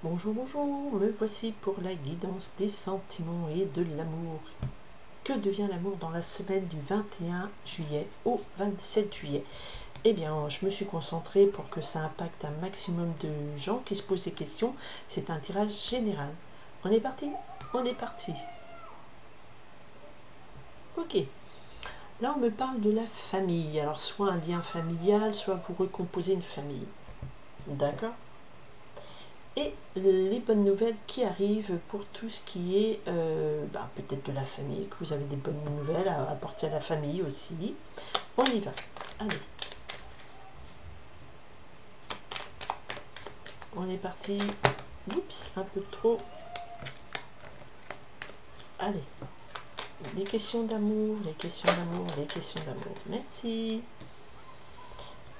Bonjour, bonjour, me voici pour la guidance des sentiments et de l'amour. Que devient l'amour dans la semaine du 21 juillet au 27 juillet? Eh bien, je me suis concentrée pour que ça impacte un maximum de gens qui se posent des questions. C'est un tirage général. On est parti? On est parti. Ok. Là, on me parle de la famille. Alors, soit un lien familial, soit vous recomposez une famille. D'accord? Et les bonnes nouvelles qui arrivent pour tout ce qui est peut-être de la famille, que vous avez des bonnes nouvelles à apporter à la famille aussi. On y va. Allez. On est parti. Oups, un peu trop. Allez. Les questions d'amour, les questions d'amour, les questions d'amour. Merci.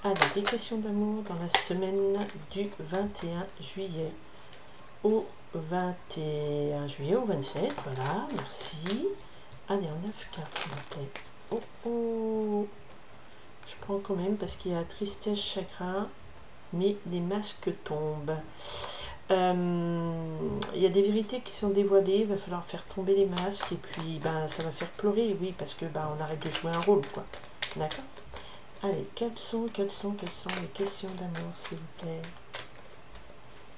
Allez, les questions d'amour dans la semaine du 21 juillet au 21 juillet au 27. Voilà, merci. Allez, en 9 cartes, s'il vous plaît. Oh oh. Je prends quand même parce qu'il y a tristesse, chagrin, mais les masques tombent. Il y a des vérités qui sont dévoilées, il va falloir faire tomber les masques et puis ça va faire pleurer, oui, parce que on arrête de jouer un rôle, quoi. D'accord? Allez, quelles sont les questions d'amour, s'il vous plaît?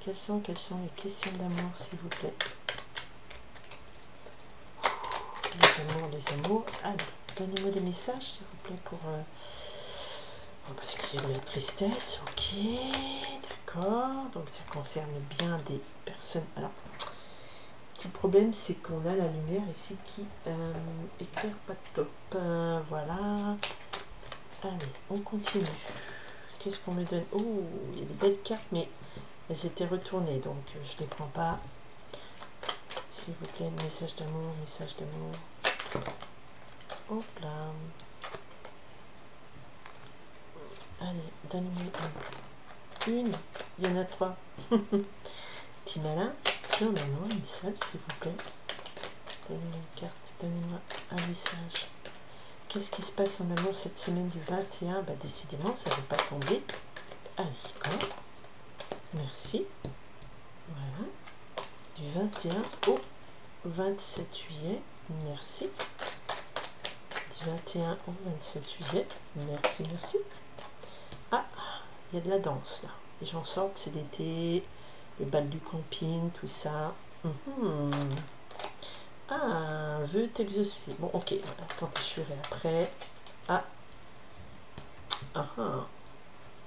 Quelles sont les questions d'amour, s'il vous plaît? Les amours. Allez, donnez-moi des messages, s'il vous plaît, pour... parce qu'il y a de la tristesse, ok, d'accord, donc ça concerne bien des personnes. Alors, petit problème, c'est qu'on a la lumière ici qui éclaire pas top. Voilà, allez, on continue. Qu'est-ce qu'on me donne? Oh, il y a des belles cartes, mais elles étaient retournées, donc je ne les prends pas. S'il vous plaît, message d'amour, message d'amour. Hop là. Allez, donne-moi une. Il y en a 3. Petit malin. Non, une seule, s'il vous plaît. Donnez-moi une carte, donnez-moi un message. Qu'est-ce qui se passe en amour cette semaine du 21? Décidément, ça ne va pas tomber. Allez, d'accord. Merci. Voilà. Du 21 au 27 juillet. Merci. Du 21 au 27 juillet. Merci, merci. Ah, il y a de la danse là. Les gens sortent, c'est l'été, le bal du camping, tout ça. Ah, veut exaucer. Bon, ok, voilà, tant que je serai après. Ah.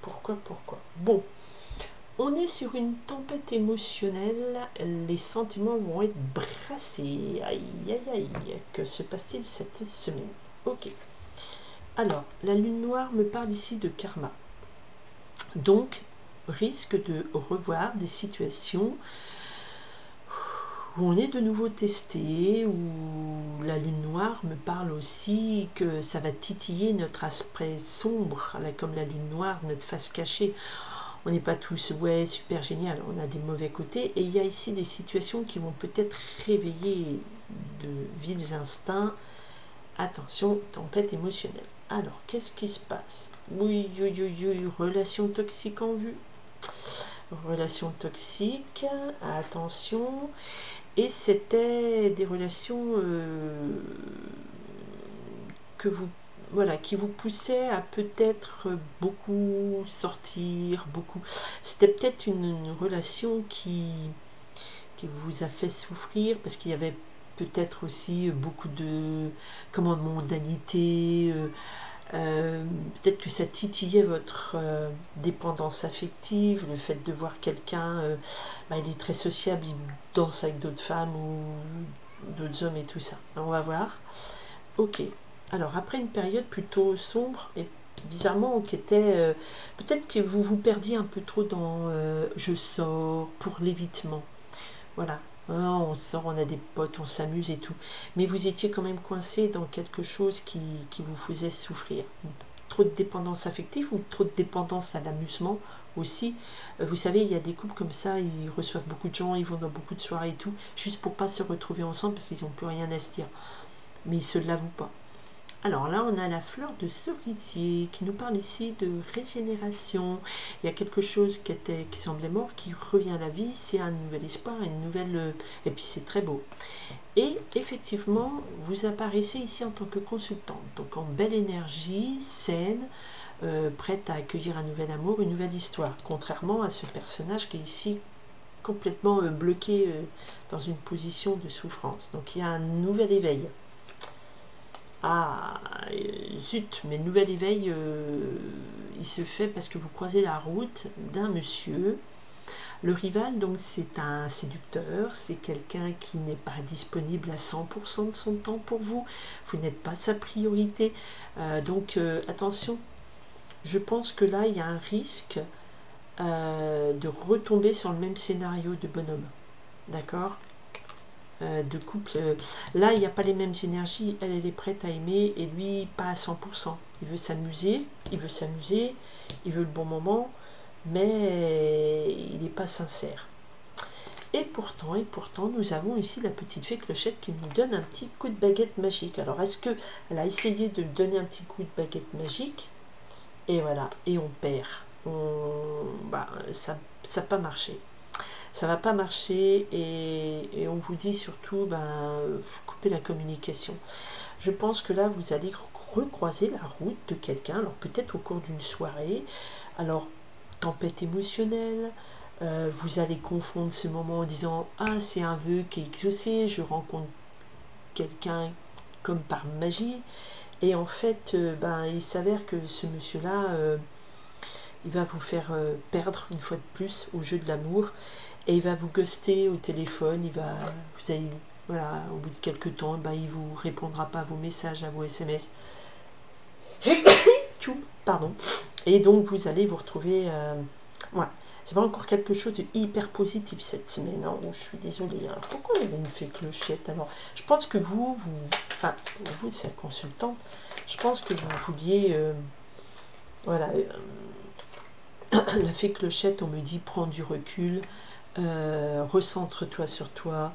Pourquoi? Bon, on est sur une tempête émotionnelle. Les sentiments vont être brassés. Aïe, aïe, aïe. Que se passe-t-il cette semaine? Ok. Alors, la lune noire me parle ici de karma. Donc, risque de revoir des situations où on est de nouveau testé, où la lune noire me parle aussi que ça va titiller notre aspect sombre, comme la lune noire, notre face cachée. On n'est pas tous, ouais, super génial, on a des mauvais côtés, et il y a ici des situations qui vont peut-être réveiller de vils instincts. Attention, tempête émotionnelle. Alors, qu'est-ce qui se passe? Oui, relation toxique en vue. Relation toxique, attention. Et c'était des relations qui vous poussaient à peut-être beaucoup sortir, beaucoup. C'était peut-être une relation qui vous a fait souffrir parce qu'il y avait peut-être aussi beaucoup de mondanité. Peut-être que ça titillait votre dépendance affective, le fait de voir quelqu'un, il est très sociable, il danse avec d'autres femmes ou d'autres hommes et tout ça. On va voir. Ok. Alors après une période plutôt sombre et bizarrement qui était peut-être que vous vous perdiez un peu trop dans je sors pour l'évitement. Voilà. On sort, on a des potes, on s'amuse et tout. Mais vous étiez quand même coincé dans quelque chose qui vous faisait souffrir. Trop de dépendance affective ou trop de dépendance à l'amusement aussi. Vous savez, il y a des couples comme ça, ils reçoivent beaucoup de gens, ils vont dans beaucoup de soirées et tout, juste pour pas se retrouver ensemble parce qu'ils n'ont plus rien à se dire. Mais ils se l'avouent pas. Alors là, on a la fleur de cerisier qui nous parle ici de régénération. Il y a quelque chose qui semblait mort, qui revient à la vie. C'est un nouvel espoir, une nouvelle... Et puis c'est très beau. Et effectivement, vous apparaissez ici en tant que consultante. Donc en belle énergie, saine, prête à accueillir un nouvel amour, une nouvelle histoire. Contrairement à ce personnage qui est ici complètement bloqué dans une position de souffrance. Donc il y a un nouvel éveil. Ah, zut, mais le nouvel éveil, il se fait parce que vous croisez la route d'un monsieur. Le rival, donc, c'est un séducteur, c'est quelqu'un qui n'est pas disponible à 100% de son temps pour vous. Vous n'êtes pas sa priorité. Donc, attention, je pense que là, il y a un risque de retomber sur le même scénario de bonhomme. D'accord ? De couple. Là, il n'y a pas les mêmes énergies. Elle est prête à aimer et lui, pas à 100%. Il veut s'amuser, il veut le bon moment, mais il n'est pas sincère. Et pourtant, nous avons ici la petite fée Clochette qui nous donne un petit coup de baguette magique. Alors, est-ce qu'elle a essayé de donner un petit coup de baguette magique? Et voilà, et on perd. Ça n'a pas marché. Ça va pas marcher et on vous dit surtout coupez la communication. Je pense que là vous allez recroiser la route de quelqu'un, alors peut-être au cours d'une soirée, alors tempête émotionnelle, vous allez confondre ce moment en disant ah c'est un vœu qui est exaucé, je rencontre quelqu'un comme par magie, et en fait il s'avère que ce monsieur là il va vous faire perdre une fois de plus au jeu de l'amour. Et il va vous ghoster au téléphone, voilà, au bout de quelques temps, il vous répondra pas à vos messages, à vos SMS. Pardon. Et donc vous allez vous retrouver... voilà. C'est pas encore quelque chose de hyper positif cette semaine. Hein. Je suis désolée. Hein. Pourquoi il y a une fée Clochette? Alors, je pense que vous c'est la consultante, je pense que vous vouliez... voilà. La fée Clochette, on me dit, prends du recul. Recentre-toi sur toi.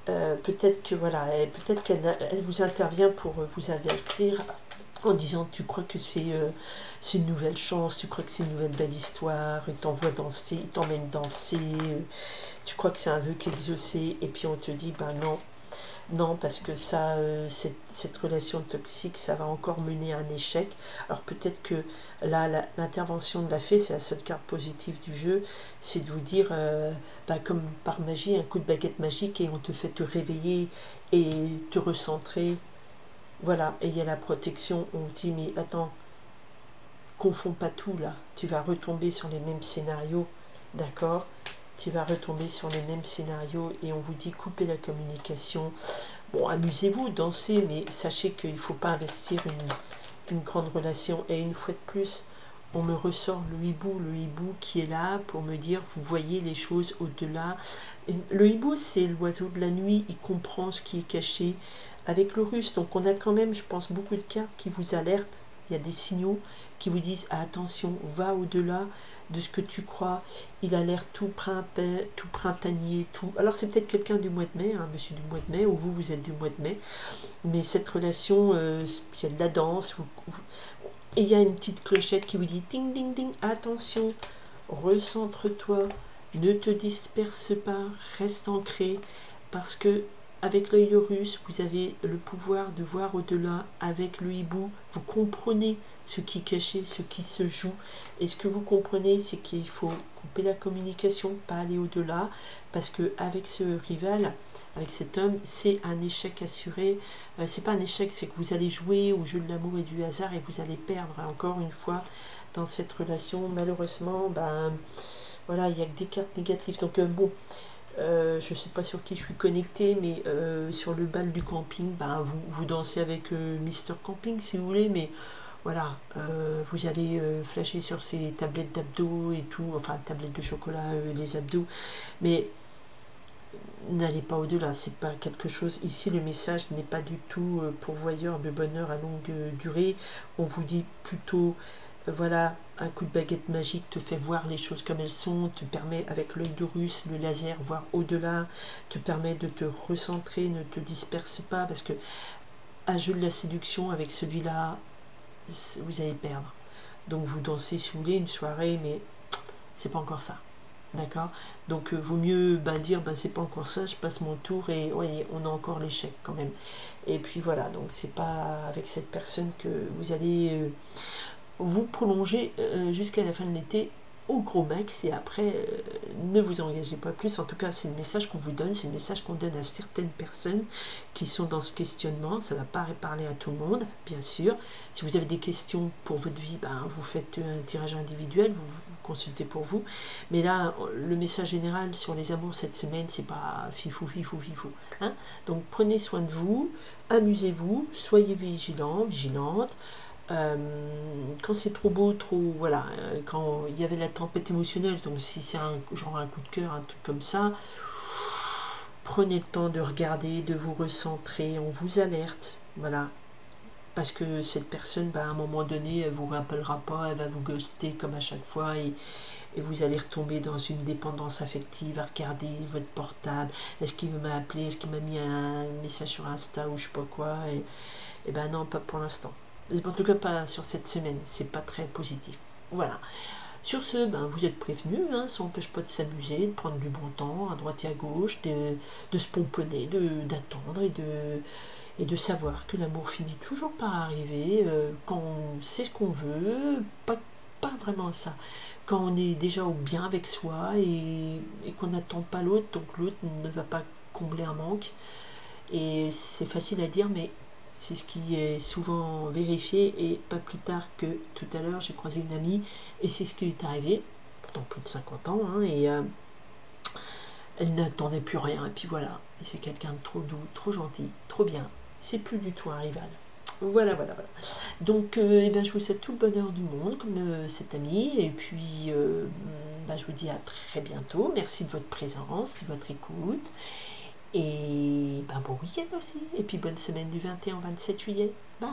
Peut-être que voilà, peut-être qu'elle vous intervient pour vous avertir en disant tu crois que c'est une nouvelle chance, tu crois que c'est une nouvelle belle histoire, il t'envoie danser, il t'emmène danser, tu crois que c'est un vœu qui est exaucé, et puis on te dit non, parce que ça, cette relation toxique, ça va encore mener à un échec. Alors peut-être que là, l'intervention de la fée, c'est la seule carte positive du jeu, c'est de vous dire, comme par magie, un coup de baguette magique, et on te fait te réveiller et te recentrer. Voilà, et il y a la protection, on vous dit, mais attends, confonds pas tout là, tu vas retomber sur les mêmes scénarios, d'accord ? Tu vas retomber sur les mêmes scénarios et on vous dit coupez la communication. Bon, amusez-vous, dansez, mais sachez qu'il ne faut pas investir une grande relation. Et une fois de plus, on me ressort le hibou qui est là pour me dire vous voyez les choses au-delà. Le hibou, c'est l'oiseau de la nuit, il comprend ce qui est caché avec le russe. Donc on a quand même, je pense, beaucoup de cartes qui vous alertent. Il y a des signaux qui vous disent attention, va au-delà de ce que tu crois. Il a l'air tout printanier, tout. Alors c'est peut-être quelqu'un du mois de mai, monsieur du mois de mai, ou vous êtes du mois de mai. Mais cette relation, il y a de la danse. Et il y a une petite clochette qui vous dit ding ding ding, attention, recentre-toi, ne te disperse pas, reste ancré, parce que avec l'œil russe, vous avez le pouvoir de voir au-delà. Avec le hibou, vous comprenez ce qui est caché, ce qui se joue. Et ce que vous comprenez, c'est qu'il faut couper la communication, pas aller au-delà, parce que avec ce rival, avec cet homme, c'est un échec assuré. C'est pas un échec, c'est que vous allez jouer au jeu de l'amour et du hasard et vous allez perdre encore une fois dans cette relation. Malheureusement, voilà, il n'y a que des cartes négatives. Donc bon. Je ne sais pas sur qui je suis connectée, mais sur le bal du camping, vous dansez avec Mister Camping si vous voulez, mais voilà, vous allez flasher sur ces tablettes d'abdos et tout, enfin tablettes de chocolat, les abdos, mais n'allez pas au-delà, c'est pas quelque chose, ici le message n'est pas du tout pourvoyeur de bonheur à longue durée, on vous dit plutôt, voilà, un coup de baguette magique te fait voir les choses comme elles sont, te permet avec l'œil de russe, le laser, voir au-delà, te permet de te recentrer, ne te disperse pas, parce que à jeu de la séduction avec celui-là, vous allez perdre. Donc vous dansez si vous voulez une soirée, mais c'est pas encore ça. D'accord? Donc vaut mieux dire c'est pas encore ça, je passe mon tour et ouais, on a encore l'échec quand même. Et puis voilà, donc c'est pas avec cette personne que vous allez vous prolonger jusqu'à la fin de l'été au gros max, et après ne vous engagez pas plus. En tout cas, c'est le message qu'on vous donne, c'est le message qu'on donne à certaines personnes qui sont dans ce questionnement. Ça ne va pas parler à tout le monde, bien sûr. Si vous avez des questions pour votre vie, vous faites un tirage individuel, vous consultez pour vous. Mais là, le message général sur les amours cette semaine, c'est pas fifou, fifou, fifou. Hein? Donc prenez soin de vous, amusez-vous, soyez vigilants, vigilantes. Quand c'est trop beau, voilà, quand il y avait la tempête émotionnelle, donc si c'est genre un coup de cœur, un truc comme ça, prenez le temps de regarder, de vous recentrer, on vous alerte, voilà, parce que cette personne, à un moment donné, elle vous rappellera pas, elle va vous ghoster comme à chaque fois, et vous allez retomber dans une dépendance affective à regarder votre portable, est-ce qu'il m'a appelé, est-ce qu'il m'a mis un message sur Insta ou je sais pas quoi, et non, pas pour l'instant. En tout cas, pas sur cette semaine, c'est pas très positif. Voilà. Sur ce, vous êtes prévenus, hein, ça n'empêche pas de s'amuser, de prendre du bon temps à droite et à gauche, de se pomponner, d'attendre et de savoir que l'amour finit toujours par arriver quand on sait ce qu'on veut, pas vraiment ça. Quand on est déjà au bien avec soi et qu'on n'attend pas l'autre, donc l'autre ne va pas combler un manque. Et c'est facile à dire, mais c'est ce qui est souvent vérifié. Et pas plus tard que tout à l'heure, j'ai croisé une amie et c'est ce qui lui est arrivé, pourtant plus de 50 ans, hein, et elle n'attendait plus rien. Et puis voilà, et c'est quelqu'un de trop doux, trop gentil, trop bien. C'est plus du tout un rival. Voilà, voilà, voilà. Donc, je vous souhaite tout le bonheur du monde, comme cette amie. Et puis, je vous dis à très bientôt. Merci de votre présence, de votre écoute. Et bon week-end aussi. Et puis bonne semaine du 21 au 27 juillet. Bye.